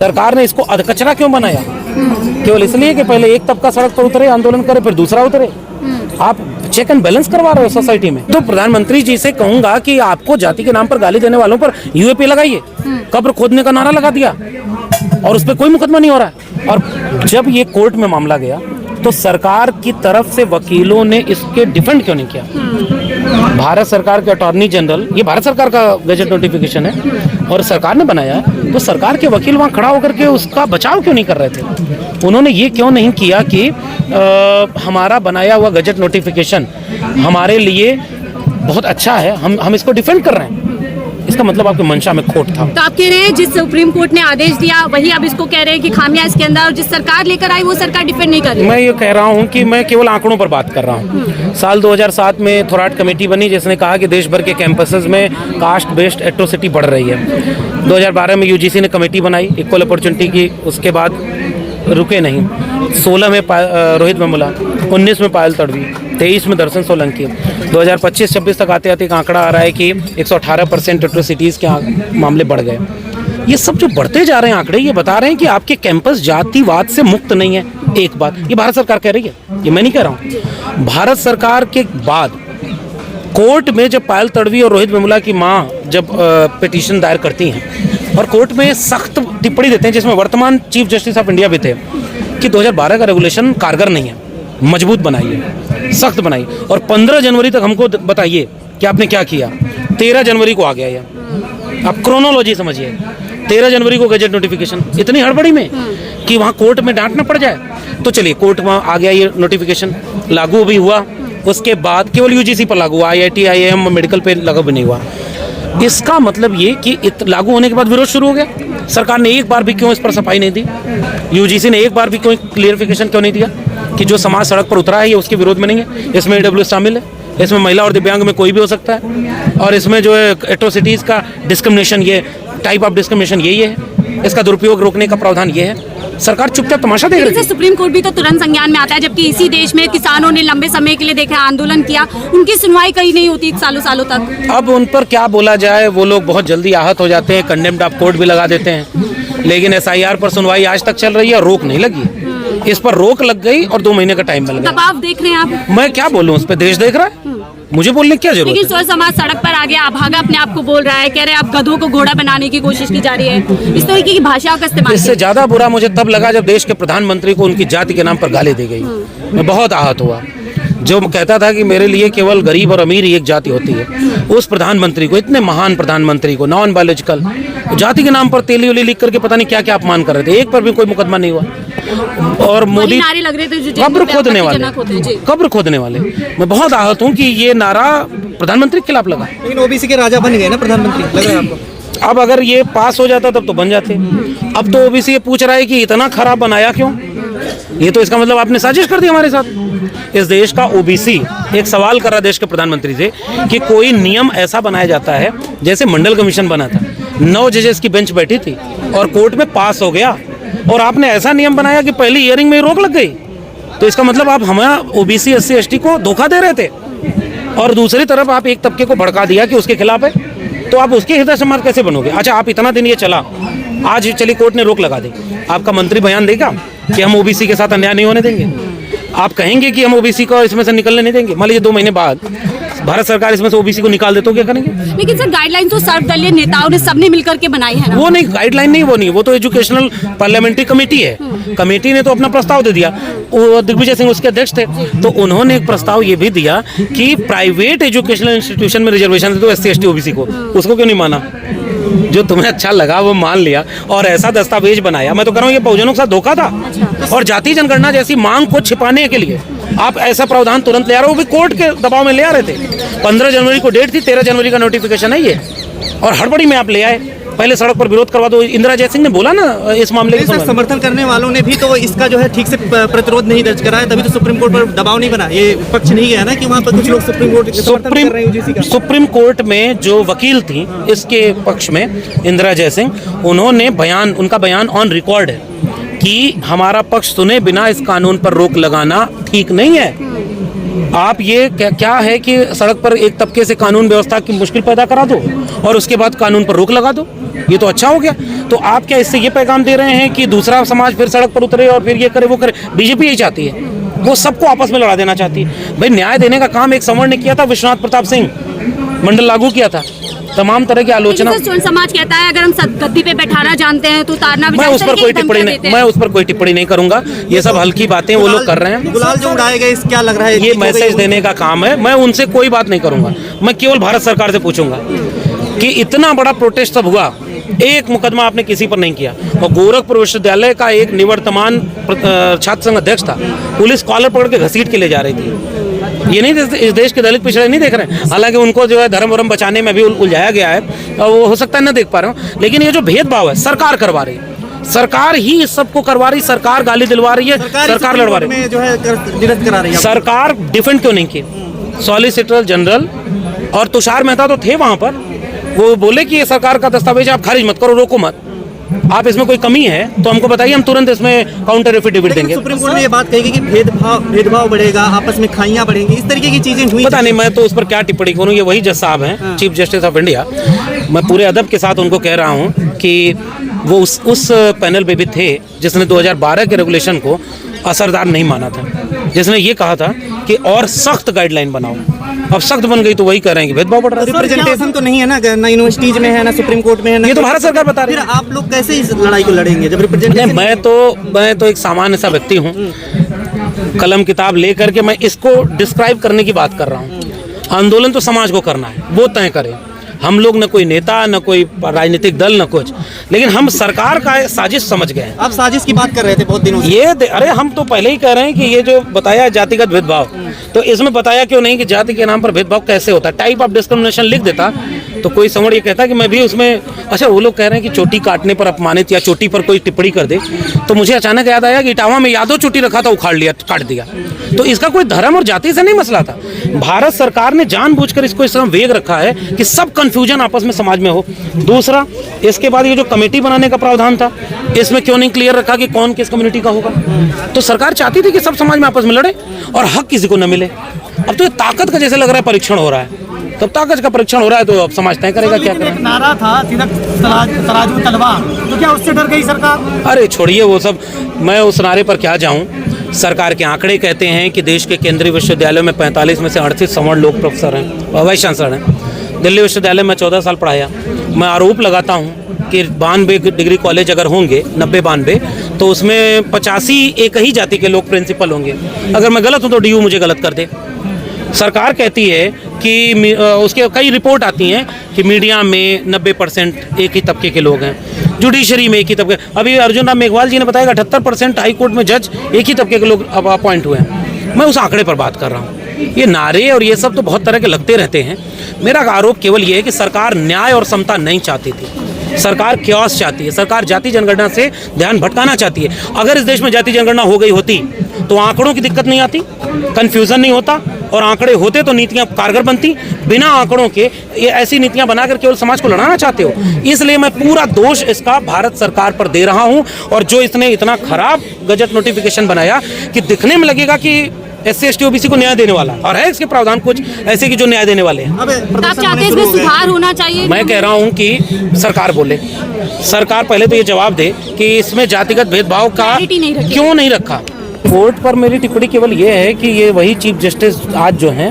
सरकार ने इसको अधकचरा क्यों बनाया? केवल इसलिए कि पहले एक तबका सड़क पर उतरे, आंदोलन करे, फिर दूसरा उतरे। आप चेक एंड बैलेंस करवा रहे हो सोसाइटी में। तो प्रधानमंत्री जी से कहूंगा कि आपको जाति के नाम पर गाली देने वालों पर यूएपी लगाइए। कब्र खोदने का नारा लगा दिया और उस पर कोई मुकदमा नहीं हो रहा है। और जब ये कोर्ट में मामला गया तो सरकार की तरफ से वकीलों ने इसके डिफेंड क्यों नहीं किया? भारत सरकार के अटॉर्नी जनरल, ये भारत सरकार का गजट नोटिफिकेशन है और सरकार ने बनाया है, तो सरकार के वकील वहाँ खड़ा होकर के उसका बचाव क्यों नहीं कर रहे थे? उन्होंने ये क्यों नहीं किया कि हमारा बनाया हुआ गजट नोटिफिकेशन हमारे लिए बहुत अच्छा है, हम इसको डिफेंड कर रहे हैं। इसका मतलब आपके मंशा में खोट था। तो आप कह रहे हैं जिस सुप्रीम कोर्ट ने आदेश दिया वही अब इसको कह रहे हैं कि खामियां इसके अंदर, और जिस सरकार लेकर आई वो सरकार डिफेंड नहीं कर रही। मैं ये कह रहा हूँ कि मैं केवल आंकड़ों पर बात कर रहा हूँ। साल 2007 में थोराट कमेटी बनी जिसने कहा कि देश भर के कैंपसेस में कास्ट बेस्ड एट्रोसिटी बढ़ रही है। 2012 में यूजीसी ने कमेटी बनाई इक्वल अपॉर्चुनिटी की, उसके बाद रुके नहीं। 16 में रोहित वेमुला, 19 में पायल तड़वी, 23 में दर्शन सोलंकी, 2025-26 तक आते आते एक आंकड़ा आ रहा है कि 118% एट्रोसिटीज़ के मामले बढ़ गए। ये सब जो बढ़ते जा रहे हैं आंकड़े, ये बता रहे हैं कि आपके कैंपस जातिवाद से मुक्त नहीं है। एक बात ये भारत सरकार कह रही है, ये मैं नहीं कह रहा हूँ। भारत सरकार के बाद कोर्ट में जब पायल तड़वी और रोहित वेमुला की माँ जब पिटीशन दायर करती हैं और कोर्ट में सख्त टिप्पणी देते हैं, जिसमें वर्तमान चीफ जस्टिस ऑफ इंडिया भी थे, कि 2012 का रेगुलेशन कारगर नहीं है, मजबूत बनाइए, सख्त बनाइए, और 15 जनवरी तक हमको बताइए कि आपने क्या किया। 13 जनवरी को आ गया ये, आप क्रोनोलॉजी समझिए। 13 जनवरी को गजट नोटिफिकेशन, इतनी हड़बड़ी में कि वहाँ कोर्ट में डांटना पड़ जाए। तो चलिए कोर्ट में आ गया ये नोटिफिकेशन, लागू भी हुआ। उसके बाद केवल यूजीसी पर लागू हुआ, IIT IIM मेडिकल पे लागू भी नहीं हुआ। इसका मतलब ये कि लागू होने के बाद विरोध शुरू हो गया। सरकार ने एक बार भी क्यों इस पर सफाई नहीं दी? यूजीसी ने एक बार भी क्यों क्लियरिफिकेशन क्यों नहीं दिया कि जो समाज सड़क पर उतरा है ये उसके विरोध में नहीं है? इसमें AWS शामिल है, इसमें महिला और दिव्यांग में कोई भी हो सकता है, और इसमें जो है एट्रोसिटीज़ का डिस्क्रिमिनेशन, ये टाइप ऑफ डिस्क्रिमिनेशन यही है, इसका दुरुपयोग रोकने का प्रावधान ये है। सरकार चुपचाप तमाशा देख रही है। सुप्रीम कोर्ट भी तो तुरंत संज्ञान में आता है, जबकि इसी देश में किसानों ने लंबे समय के लिए देखा आंदोलन किया, उनकी सुनवाई कहीं नहीं होती सालों सालों तक। अब उन पर क्या बोला जाए, वो लोग बहुत जल्दी आहत हो जाते हैं, कंडेम्ड ऑफ कोर्ट भी लगा देते हैं। लेकिन SIR पर सुनवाई आज तक चल रही है, रोक नहीं लगी। इस पर रोक लग गई और 2 महीने का टाइम मिल गया। दबाव देख रहे हैं आप? मैं क्या बोलूं, उस पर देश देख रहा है, मुझे बोलने की क्या जरूरत है? लेकिन स्वर समाज सड़क पर आ गया, अभागा अपने आप को बोल रहा है, कह रहे हैं आप गधों को घोड़ा बनाने की कोशिश की जा रही है, इस तरीके की भाषा का इस्तेमाल। इससे ज्यादा बुरा मुझे तब लगा जब देश के प्रधानमंत्री को उनकी जाति के नाम पर गाली दी गई। मैं बहुत आहत हुआ। जो कहता था कि मेरे लिए केवल गरीब और अमीर ही एक जाति होती है, उस प्रधानमंत्री को, इतने महान प्रधानमंत्री को, नॉन बायोलॉजिकल, जाति के नाम पर तेली उली लिख करके पता नहीं क्या क्या अपमान कर रहे थे। एक पर भी कोई मुकदमा नहीं हुआ। और मोदी नारे लग रहे थे, कब्र खोदने वाले, कब्र खोदने वाले। मैं बहुत आहत हूँ कि ये नारा प्रधानमंत्री के खिलाफ लगा। लेकिन ओबीसी के राजा बन गए ना प्रधानमंत्री, लग रहा है आपको? अब अगर ये पास हो जाता तब तो बन जाते। अब तो ओबीसी ये पूछ रहा है कि इतना खराब बनाया क्यों? ये तो इसका मतलब आपने साजिश कर दी हमारे साथ। इस देश का ओबीसी एक सवाल कर रहा देश के प्रधानमंत्री से कि कोई नियम ऐसा बनाया जाता है जैसे मंडल कमीशन बना था, 9 जजेस की बेंच बैठी थी और कोर्ट में पास हो गया, और आपने ऐसा नियम बनाया कि पहली हियरिंग में रोक लग गई। तो इसका मतलब आप हमारा ओबीसी SC ST को धोखा दे रहे थे, और दूसरी तरफ आप एक तबके को भड़का दिया कि उसके खिलाफ है, तो आप उसके हित समाज कैसे बनोगे? अच्छा, आप इतना दिन ये चला, आज चली कोर्ट ने रोक लगा दी, आपका मंत्री बयान देगा कि हम ओबीसी के साथ अन्याय नहीं होने देंगे? आप कहेंगे कि हम ओबीसी को इसमें से निकलने नहीं देंगे? मान लीजिए 2 महीने बाद भारत सरकार इसमें से ओबीसी को निकाल दे तो क्या करेंगे? लेकिन सर गाइडलाइन तो सर्वदलीय नेताओं ने सबने मिलकर के बनाई है ना? वो नहीं, गाइडलाइन नहीं, वो तो एजुकेशनल पार्लियामेंट्री कमेटी है। कमेटी ने तो अपना प्रस्ताव दे दिया, दिग्विजय सिंह उसके अध्यक्ष थे, तो उन्होंने एक प्रस्ताव ये भी दिया कि प्राइवेट एजुकेशनल इंस्टीट्यूशन में रिजर्वेशन दे दो SC ST OBC को। उसको क्यों नहीं माना? जो तुम्हें अच्छा लगा वो मान लिया और ऐसा दस्तावेज बनाया। मैं तो कह रहा हूँ ये बहुजनों के साथ धोखा था, और जाति जनगणना जैसी मांग को छिपाने के लिए आप ऐसा प्रावधान तुरंत ले आ रहे हो। वो भी कोर्ट के दबाव में ले आ रहे थे। 15 जनवरी को डेट थी, 13 जनवरी का नोटिफिकेशन है ये, और हड़बड़ी में आप ले आए। पहले सड़क पर विरोध करवा दो। इंदिरा जयसिंह ने बोला ना इस मामले के समर्थन करने वालों ने भी तो इसका जो है ठीक से प्रतिरोध नहीं दर्ज करा है, तभी तो सुप्रीम कोर्ट पर दबाव नहीं बना। ये पक्ष नहीं गया ना कि वहाँ पर कुछ लोग सुप्रीम कोर्ट में जो वकील थी इसके पक्ष में इंदिरा जयसिंह, उन्होंने बयान, उनका बयान ऑन रिकॉर्ड है कि हमारा पक्ष सुने बिना इस कानून पर रोक लगाना ठीक नहीं है। आप ये क्या है कि सड़क पर एक तबके से कानून व्यवस्था की मुश्किल पैदा करा दो और उसके बाद कानून पर रोक लगा दो, ये तो अच्छा हो गया। तो आप क्या इससे ये पैगाम दे रहे हैं कि दूसरा समाज फिर सड़क पर उतरे और फिर ये करे वो करे? बीजेपी यही चाहती है, वो सबको आपस में लड़ा देना चाहती है। भाई न्याय देने का काम एक सवर्ण ने किया था, विश्वनाथ प्रताप सिंह मंडल लागू किया था, तमाम तरह की आलोचना। स्वर्ण समाज कहता है अगर हम गद्दी पे बैठाना जानते हैं तो उतारना भी। मैं उस पर कोई टिप्पणी नहीं करूंगा, ये सब हल्की बातें वो लोग कर रहे हैं। गुलाल जो उड़ाए गए, क्या लग रहा है ये मैसेज देने का काम है, मैं उनसे कोई बात नहीं करूंगा। मैं केवल भारत सरकार से पूछूंगा कि इतना बड़ा प्रोटेस्ट सब हुआ, एक मुकदमा आपने किसी पर नहीं किया, और गोरखपुर विश्वविद्यालय का एक निवर्तमान छात्र संघ अध्यक्ष था, पुलिस कॉलर पकड़ के घसीट के ले जा रही थी। ये नहीं, इस देश के दलित पिछड़े नहीं देख रहे हैं, हालांकि उनको जो है धर्म वर्म बचाने में भी उलझाया गया है, वो हो सकता है न देख पा रहे हो, लेकिन ये जो भेदभाव है सरकार करवा रही है, सरकार ही इस सबको करवा रही, सरकार गाली दिलवा रही है, सरकार लड़वा रही है, जो है निरस्त करा रही है। सरकार डिफेंड क्यों नहीं की? सॉलिसिटर जनरल और तुषार मेहता तो थे वहां पर, वो बोले कि ये सरकार का दस्तावेज आप खारिज मत करो, रोको मत, आप इसमें कोई कमी है तो हमको बताइए, हम तुरंत इसमें काउंटर एफिडेविट देंगे। सुप्रीम कोर्ट ने ये बात कही कि भेदभाव बढ़ेगा, आपस में खाइयां बढ़ेंगी, इस तरीके की चीजें हुई। पता नहीं, मैं तो उस पर क्या टिप्पणी करूं, ये वही जज साहब हैं, चीफ जस्टिस ऑफ इंडिया। मैं पूरे अदब के साथ उनको कह रहा हूं कि वो उस पैनल पे भी थे जिसने 2012 के रेगुलेशन को असरदार नहीं माना था, जिसने ये कहा था कि और सख्त गाइडलाइन बनाओ। अब सख्त बन गई तो वही कह रहे हैं कि भेदभाव बढ़ रहा है। रिप्रेजेंटेशन तो नहीं है ना यूनिवर्सिटीज में है, ना सुप्रीम कोर्ट में है ना, ये तो भारत सरकार बता रही है। फिर आप लोग कैसे इस लड़ाई को लड़ेंगे जब रिप्रेजेंटेशन? मैं तो एक सामान्य सा व्यक्ति हूँ, कलम किताब लेकर के मैं इसको डिस्क्राइब करने की बात कर रहा हूँ। आंदोलन तो समाज को करना है, वो तय करे, हम लोग न कोई नेता, न कोई राजनीतिक दल, न कुछ, लेकिन हम सरकार का साजिश समझ गए। आप साजिश की बात कर रहे थे बहुत दिनों से। अरे हम तो पहले ही कह रहे हैं कि ये जो बताया जातिगत भेदभाव, तो इसमें बताया क्यों नहीं कि जाति के नाम पर भेदभाव कैसे होता है? टाइप ऑफ डिस्क्रिमिनेशन लिख देता तो कोई समझ ये कहता कि मैं भी उसमें। अच्छा, वो लोग कह रहे हैं कि चोटी काटने पर अपमानित या चोटी पर कोई टिप्पणी कर दे, तो मुझे अचानक याद आया कि इटावा में यादव चोटी रखा था, उखाड़ लिया, काट दिया। तो इसका कोई धर्म और जाति से नहीं मसला था। भारत सरकार ने जानबूझकर इसको इस तरह वेग रखा है कि सब कंफ्यूजन आपस में समाज में हो। दूसरा, इसके बाद ये जो कमेटी बनाने का प्रावधान था, इसमें क्यों नहीं क्लियर रखा कि कौन किस कम्युनिटी का होगा? तो सरकार चाहती थी कि सब समाज में आपस में लड़े और हक किसी को न मिले। अब तो ये ताकत का जैसे लग रहा है परीक्षण हो रहा है, तब ताकत का परीक्षण हो रहा है, तो अब समाज तय करेगा क्या करें। नारा था सीधा तराजू तलवार, तो क्या उससे डर गई सरकार? अरे छोड़िए वो सब, मैं उस नारे पर क्या जाऊं। सरकार के आंकड़े कहते हैं कि देश के केंद्रीय विश्वविद्यालयों में 45 में से 38 सवर्ण लोग प्रोफेसर हैं, वाइस चांसलर हैं। दिल्ली विश्वविद्यालय में 14 साल पढ़ाया। मैं आरोप लगाता हूँ कि 92 डिग्री कॉलेज अगर होंगे, 90-92, तो उसमें 85 एक ही जाति के लोग प्रिंसिपल होंगे। अगर मैं गलत हूँ तो DU मुझे गलत कर दे। सरकार कहती है कि उसके कई रिपोर्ट आती हैं कि मीडिया में 90% एक ही तबके के लोग हैं, जुडिशरी में एक ही तबके। अभी अर्जुन राम मेघवाल जी ने बताया 78% हाई कोर्ट में जज एक ही तबके के लोग अब अपॉइंट हुए हैं। मैं उस आंकड़े पर बात कर रहा हूँ। ये नारे और ये सब तो बहुत तरह के लगते रहते हैं। मेरा आरोप केवल ये है कि सरकार न्याय और समता नहीं चाहती थी, सरकार क्योस चाहती है, सरकार जाति जनगणना से ध्यान भटकाना चाहती है। अगर इस देश में जाति जनगणना हो गई होती तो आंकड़ों की दिक्कत नहीं आती, कन्फ्यूजन नहीं होता, और आंकड़े होते तो नीतियां कारगर बनती। बिना आंकड़ों के ये ऐसी नीतियां बनाकर केवल समाज को लड़ाना चाहते हो। इसलिए मैं पूरा दोष इसका भारत सरकार पर दे रहा हूं, और जो इसने इतना खराब गजट नोटिफिकेशन बनाया कि दिखने में लगेगा कि SC ST OBC को न्याय देने वाला, और है इसके प्रावधान कुछ ऐसे कि जो न्याय देने वाले हैं। आप चाहते हैं इसमें सुधार होना चाहिए? मैं कह रहा हूं कि सरकार बोले, सरकार पहले तो ये जवाब दे कि इसमें जातिगत भेदभाव का क्यों नहीं रखा। कोर्ट पर मेरी टिप्पणी केवल ये है कि ये वही चीफ जस्टिस आज जो हैं,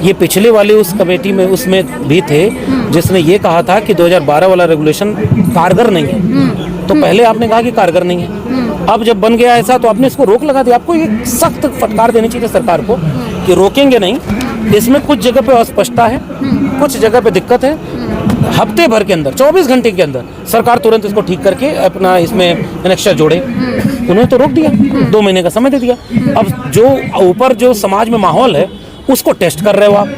ये पिछले वाले उस कमेटी में उसमें भी थे जिसने ये कहा था कि 2012 वाला रेगुलेशन कारगर नहीं है। तो पहले आपने कहा कि कारगर नहीं है, अब जब बन गया ऐसा तो आपने इसको रोक लगा दिया। आपको एक सख्त फटकार देनी चाहिए सरकार को कि रोकेंगे नहीं। इसमें कुछ जगह पे अस्पष्टता है, कुछ जगह पे दिक्कत है। हफ्ते भर के अंदर, 24 घंटे के अंदर सरकार तुरंत इसको ठीक करके अपना इसमें एनेक्शर जोड़े। उन्होंने तो रोक दिया, 2 महीने का समय दे दिया। अब जो ऊपर जो समाज में माहौल है उसको टेस्ट कर रहे हो आप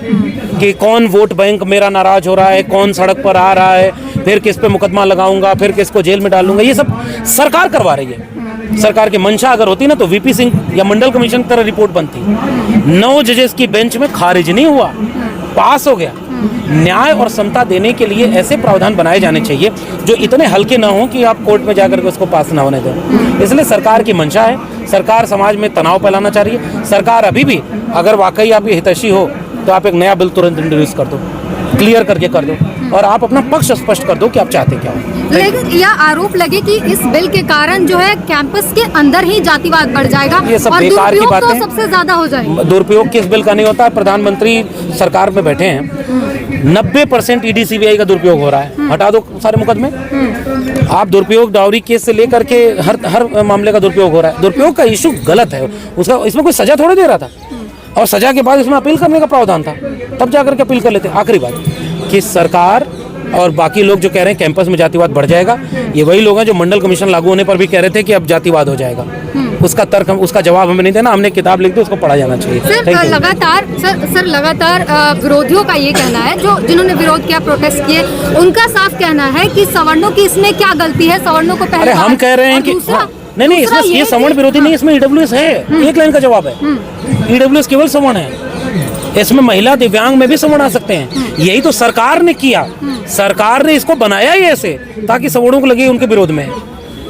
कि कौन वोट बैंक मेरा नाराज हो रहा है, कौन सड़क पर आ रहा है, फिर किस पे मुकदमा लगाऊंगा, फिर किसको जेल में डालूंगा। ये सब सरकार करवा रही है। सरकार की मंशा अगर होती ना तो VP सिंह या मंडल कमीशन की तरह रिपोर्ट बनती। 9 जजेस की बेंच में खारिज नहीं हुआ, पास हो गया। न्याय और समता देने के लिए ऐसे प्रावधान बनाए जाने चाहिए जो इतने हल्के ना हो कि आप कोर्ट में जाकर के उसको पास ना होने दें। इसलिए सरकार की मंशा है, सरकार समाज में तनाव फैलाना चाह रही है। सरकार अभी भी अगर वाकई आपकी हितैषी हो तो आप एक नया बिल तुरंत इंट्रोड्यूस कर दो, क्लियर करके कर दो और आप अपना पक्ष स्पष्ट कर दो कि आप चाहते क्या हो। लेकिन यह आरोप लगे कि इस बिल के कारण जो है कैंपस के अंदर ही जातिवाद बढ़ जाएगा ये सब और बेकार की दुरुपयोग बातें तो हैं। सबसे ज्यादा हो जाएगा। दुरुपयोग किस बिल का नहीं होता है? प्रधानमंत्री सरकार में बैठे हैं, 90% ईडी सीबीआई का दुरुपयोग हो रहा है। हटा दो सारे मुकदमे। आप दुरुपयोग डाउरी केस से लेकर के हर मामले का दुरुपयोग हो रहा है। दुरुपयोग का इशू गलत है, उसका इसमें कोई सजा थोड़ी दे रहा था और सजा के बाद इसमें अपील करने का प्रावधान था, तब जाकर के अपील कर लेते। आखिरी बात कि सरकार और बाकी लोग जो कह रहे हैं कैंपस में जातिवाद बढ़ जाएगा, ये वही लोग हैं जो मंडल कमीशन लागू होने पर भी कह रहे थे कि अब जातिवाद हो जाएगा। उसका तर्क उसका जवाब हमें नहीं देना, हमने किताब लिख दी, उसको पढ़ा जाना चाहिए। सर लगातार विरोधियों का ये कहना है, जो जिन्होंने विरोध किया, प्रोटेस्ट किए, उनका साफ कहना है कि सवर्णों की इसमें क्या गलती है, सवर्णों को पहले। अरे हम कह रहे हैं कि नहीं, इसमें ये सवर्ण विरोधी नहीं, इसमें ईडब्ल्यूएस है। एक लाइन का जवाब है, ईडब्ल्यूएस केवल सवर्ण है, इसमें महिला दिव्यांग में भी सवर्ण आ सकते हैं। यही तो सरकार ने किया, सरकार ने इसको बनाया ही ऐसे ताकि सवर्णों को लगे उनके विरोध में।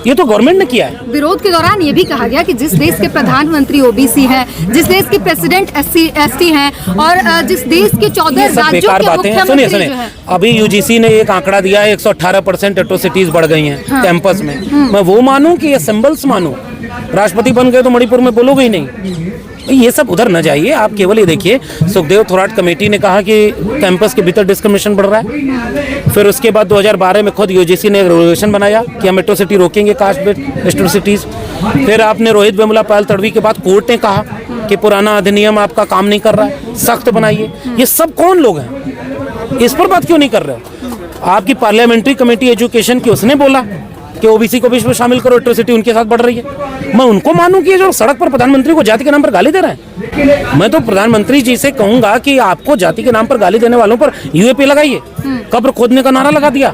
ये तो गवर्नमेंट ने किया है। विरोध के दौरान ये भी कहा गया कि जिस देश के प्रधानमंत्री ओबीसी हैं, जिस देश के प्रेसिडेंट एसटी हैं और जिस देश के 14 राज्यों के मुख्यमंत्री जो हैं। अभी यूजीसी ने एक आंकड़ा दिया है, 118% एट्रोसिटीज बढ़ गई हैं कैंपस में। मैं वो मानूं कि ये सिंबल्स मानूं? राष्ट्रपति बन गए तो मणिपुर में बोलोगे ही नहीं। ये सब उधर न जाइए, आप केवल ये देखिए, सुखदेव थोराट कमेटी ने कहा कि कैंपस के भीतर डिस्क्रिमिनेशन बढ़ रहा है। फिर उसके बाद 2012 में खुद यूजीसी ने एक रेगुलेशन बनाया कि हम एट्रोसिटी रोकेंगे, कास्ट बेस्ड एट्रोसिटीज। फिर आपने रोहित वेमुला पायल तड़वी के बाद कोर्ट ने कहा कि पुराना अधिनियम आपका काम नहीं कर रहा है, सख्त बनाइए। ये सब कौन लोग हैं? इस पर बात क्यों नहीं कर रहे हो? आपकी पार्लियामेंट्री कमेटी एजुकेशन की, उसने बोला कि ओबीसी को भी इसमें शामिल करो, एट्रोसिटी उनके साथ बढ़ रही है। मैं उनको मानूं कि ये जो सड़क पर प्रधानमंत्री को जाति के नाम पर गाली दे रहे हैं? मैं तो प्रधानमंत्री जी से कहूंगा कि आपको जाति के नाम पर गाली देने वालों पर यूएपी लगाइए। कब्र खोदने का नारा लगा दिया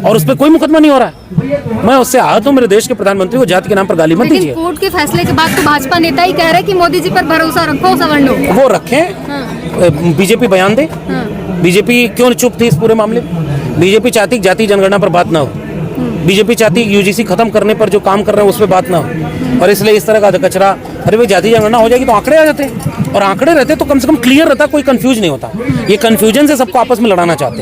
और उस पर कोई मुकदमा नहीं हो रहा है। मैं उससे आहत हूं, मेरे देश के प्रधानमंत्री को जाति के नाम पर गाली मत दीजिए। कोर्ट के फैसले के बाद तो भाजपा नेता ही कह रहे हैं कि मोदी जी पर भरोसा रखो सवर्णों। वो रखें, बीजेपी बयान दे। बीजेपी क्यों चुप थी इस पूरे मामले में? बीजेपी चाहती जाति जनगणना पर बात ना हो, बीजेपी चाहती यूजीसी खत्म करने पर जो काम कर रहे हैं उस पर बात ना हो, और इसलिए इस तरह का कचरा। अरे भाई, जाति जनगणना हो जाएगी तो आंकड़े आ जाते हैं, और आंकड़े रहते तो कम से कम क्लियर रहता, कोई कंफ्यूज नहीं होता। ये कंफ्यूजन से सबको आपस में लड़ाना चाहते हैं।